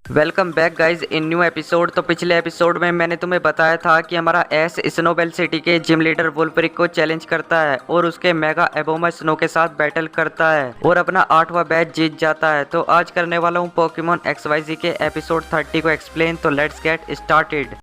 Welcome back guys in new episode. तो पिछले episode में मैंने तुम्हें बताया था कि हमारा एस स्नोबेल सिटी के जिम लीडर वुल्फ्रिक को चैलेंज करता है और उसके मेगा एबोमा स्नो के साथ बैटल करता है और अपना 8वां बैच जीत जाता है। तो आज करने वाला हूँ पोकेमॉन XYZ के एपिसोड 30 को एक्सप्लेन। तो लेट्स गेट स्टार्टेड।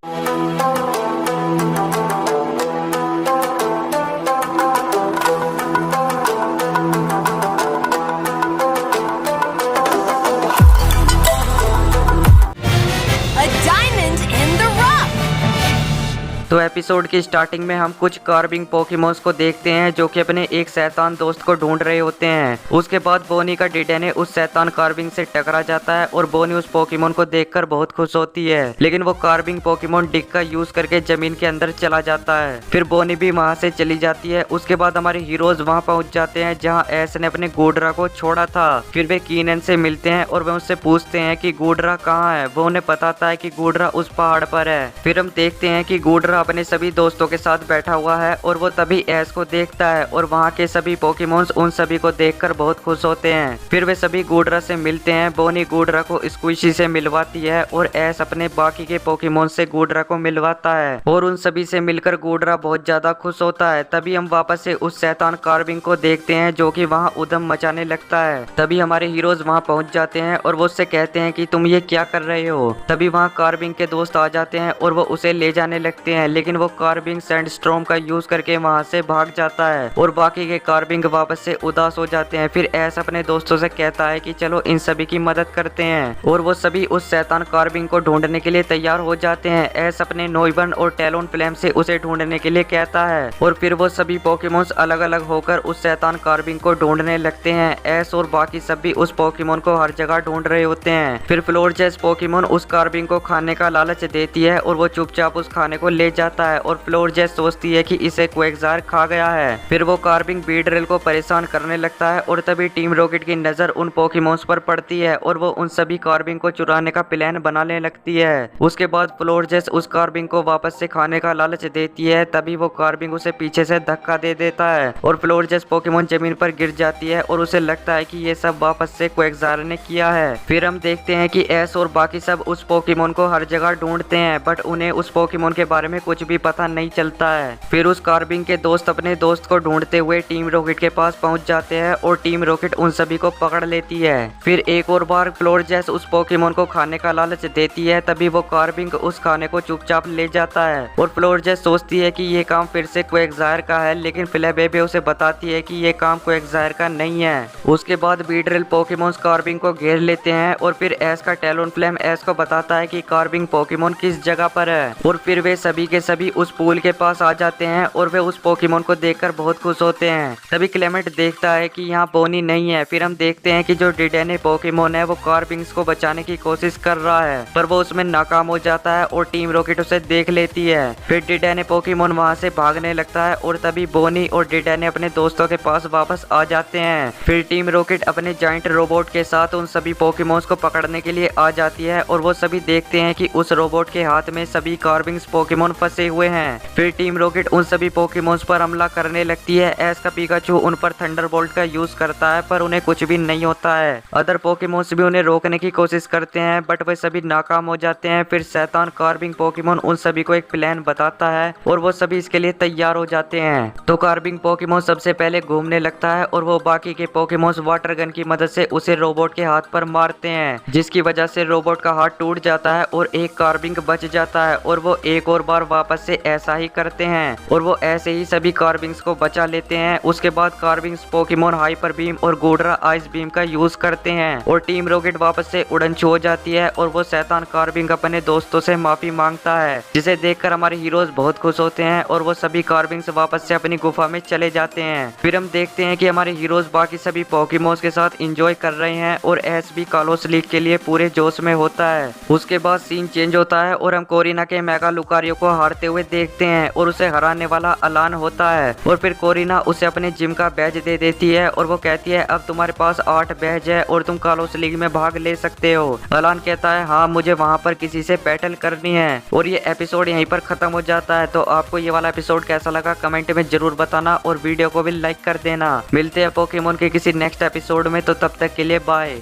तो एपिसोड की स्टार्टिंग में हम कुछ कार्विंग पोकेमॉन्स को देखते हैं जो कि अपने एक शैतान दोस्त को ढूंढ रहे होते हैं। उसके बाद बोनी का डिडेने उस शैतान कार्विंग से टकरा जाता है और बोनी उस पोकेमॉन को देखकर बहुत खुश होती है, लेकिन वो कार्विंग पोकेमॉन डिक का यूज करके जमीन के अंदर चला जाता है। फिर बोनी भी वहां से चली जाती है। उसके बाद हमारे हीरोज वहां पहुंच जाते हैं जहां एस ने अपने गूडरा को छोड़ा था। फिर वे कीनन से मिलते हैं और वे उससे पूछते हैं कि गूडरा कहाँ है। वो उन्हें बताता है कि गूडरा उस पहाड़ पर है। फिर हम देखते हैं कि गूडरा अपने सभी दोस्तों के साथ बैठा हुआ है और वो तभी एस को देखता है और वहाँ के सभी पोकेमॉन्स उन सभी को देखकर बहुत खुश होते हैं। फिर वे सभी गूडरा से मिलते हैं। बोनी गूडरा को स्क्विशी से मिलवाती है और एस अपने बाकी के पोकेमॉन से गूडरा को मिलवाता है और उन सभी से मिलकर गूडरा बहुत ज्यादा खुश होता है। तभी हम वापस से उस शैतान कार्विंग को देखते हैं जो कि वहाँ उधम मचाने लगता है। तभी हमारे हीरोज वहाँ पहुँच जाते हैं और वो उससे कहते हैं कि तुम ये क्या कर रहे हो। तभी वहाँ कार्विंग के दोस्त आ जाते हैं और वो उसे ले जाने लगते हैं, लेकिन वो कार्विंग सैंडस्टॉर्म का यूज करके वहां से भाग जाता है और बाकी के कार्विंग वापस से उदास हो जाते हैं। फिर एस अपने दोस्तों से कहता है कि चलो इन सभी की मदद करते हैं और वो सभी उस शैतान कार्विंग को ढूंढने के लिए तैयार हो जाते हैं। एस अपने नोइबन और टैलोन फ्लेम से उसे ढूंढने के लिए कहता है और फिर वो सभी पोकेमॉन्स अलग अलग होकर उस शैतान कार्विंग को ढूंढने लगते हैं। एस और बाकी सभी उस पोकेमॉन को हर जगह ढूंढ रहे होते हैं। फिर फ्लोरजेस पोकेमॉन उस कार्विंग को खाने का लालच देती है और वो चुपचाप उस खाने को ले जाता है और फ्लोरजेस सोचती है कि इसे क्वेकजार खा गया है। फिर वो कार्विंग बीड्रिल को परेशान करने लगता है और तभी टीम रॉकेट की नजर उन पोकेमॉन्स पर पड़ती है और वो उन सभी कार्विंग को चुराने का प्लान बनाने लगती है। उसके बाद फ्लोरजेस उस कार्विंग को वापस से खाने का लालच देती है। तभी वो कार्विंग उसे पीछे से धक्का दे देता है और फ्लोरजेस पोकेमॉन जमीन पर गिर जाती है और उसे लगता है कि ये सब वापस से क्वेकजार ने किया है। फिर हम देखते हैं कि एस और बाकी सब उस पोकेमॉन को हर जगह ढूंढते हैं, बट उन्हें उस पोकेमॉन के बारे में कुछ भी पता नहीं चलता है। फिर उस कार्विंग के दोस्त अपने दोस्त को ढूंढते हुए टीम रॉकेट के पास पहुंच जाते हैं और टीम रॉकेट उन सभी को पकड़ लेती है। फिर एक और बार फ्लोरजेस उस पोकेमॉन को खाने का लालच देती है। तभी वो कार्विंग उस खाने को चुपचाप ले जाता है और फ्लोरजेस सोचती है कि ये काम फिर से क्वेकजार का है, लेकिन फ्लैबेबे उसे बताती है कि ये काम क्वेकजार का नहीं है। उसके बाद बीड्रिल पोकेमॉन्स कार्विंग को घेर लेते हैं और फिर एस का टैलोन फ्लेम एस को बताता है कि कार्विंग पोकेमॉन किस जगह पर है और फिर वे सभी के सभी उस पूल के पास आ जाते हैं और वे उस पोकेमॉन को देखकर बहुत खुश होते हैं। तभी क्लेमेंट देखता है कि यहाँ बोनी नहीं है। फिर हम देखते हैं कि जो डिडेने पोकेमॉन है वो कार्विंग्स को बचाने की कोशिश कर रहा है, पर वो उसमें नाकाम हो जाता है और टीम रॉकेट उसे देख लेती है। फिर डिडेने पोकेमॉन वहाँ से भागने लगता है और तभी बोनी और डिडेने अपने दोस्तों के पास वापस आ जाते हैं। फिर टीम रॉकेट अपने जाइंट रोबोट के साथ उन सभी पोकेमॉन्स को पकड़ने के लिए आ जाती है और वो सभी देखते हैं कि उस रोबोट के हाथ में सभी कार्विंग्स पोकेमॉन फंसे हुए हैं। फिर टीम रॉकेट उन सभी पोकेमॉन्स पर हमला करने लगती है। एस का पिकाचू उन पर थंडरबोल्ट का यूज करता है, पर उन्हें कुछ भी नहीं होता है। अदर पोकेमॉन्स भी उन्हें रोकने की कोशिश करते हैं, बट वे सभी नाकाम हो जाते हैं। फिर शैतान कार्विंग पोकेमॉन उन सभी को एक प्लान बताता है और वो सभी इसके लिए तैयार हो जाते हैं। तो कार्विंग पोकेमॉन सबसे पहले घूमने लगता है और वो बाकी के पोकेमॉन्स वाटर गन की मदद से उसे रोबोट के हाथ पर मारते हैं, जिसकी वजह से रोबोट का हाथ टूट जाता है और एक कार्विंग बच जाता है और वो एक और बार वापस से ऐसा ही करते हैं और वो ऐसे ही सभी कार्विंग्स को बचा लेते हैं। उसके बाद कार्विंग्स पोकेमॉन हाइपर बीम और गूडरा आइस बीम का यूज करते हैं और टीम रॉकेट वापस से उड़न छू हो जाती है और वो शैतान कार्विंग अपने दोस्तों से माफी मांगता है, जिसे देखकर हमारे हीरोज बहुत खुश होते हैं और वो सभी कार्विंग्स वापस से अपनी गुफा में चले जाते हैं। फिर हम देखते हैं कि हमारे हीरोज बाकी सभी पोकेमॉन्स के साथ एंजॉय कर रहे हैं और एस भी कालोस लीग के लिए पूरे जोश में होता है। उसके बाद सीन चेंज होता है और हम कोरिना के मेगा लुकारियो को हारते हुए देखते हैं और उसे हराने वाला अलान होता है और फिर कोरिना उसे अपने जिम का बैज दे देती है और वो कहती है अब तुम्हारे पास 8 बैज है और तुम कालोस लीग में भाग ले सकते हो। अलान कहता है हाँ, मुझे वहाँ पर किसी से बैटल करनी है। और ये एपिसोड यहीं पर खत्म हो जाता है। तो आपको ये वाला एपिसोड कैसा लगा कमेंट में जरूर बताना और वीडियो को भी लाइक कर देना। मिलते हैं पोकेमॉन के किसी नेक्स्ट एपिसोड में, तो तब तक के लिए बाय।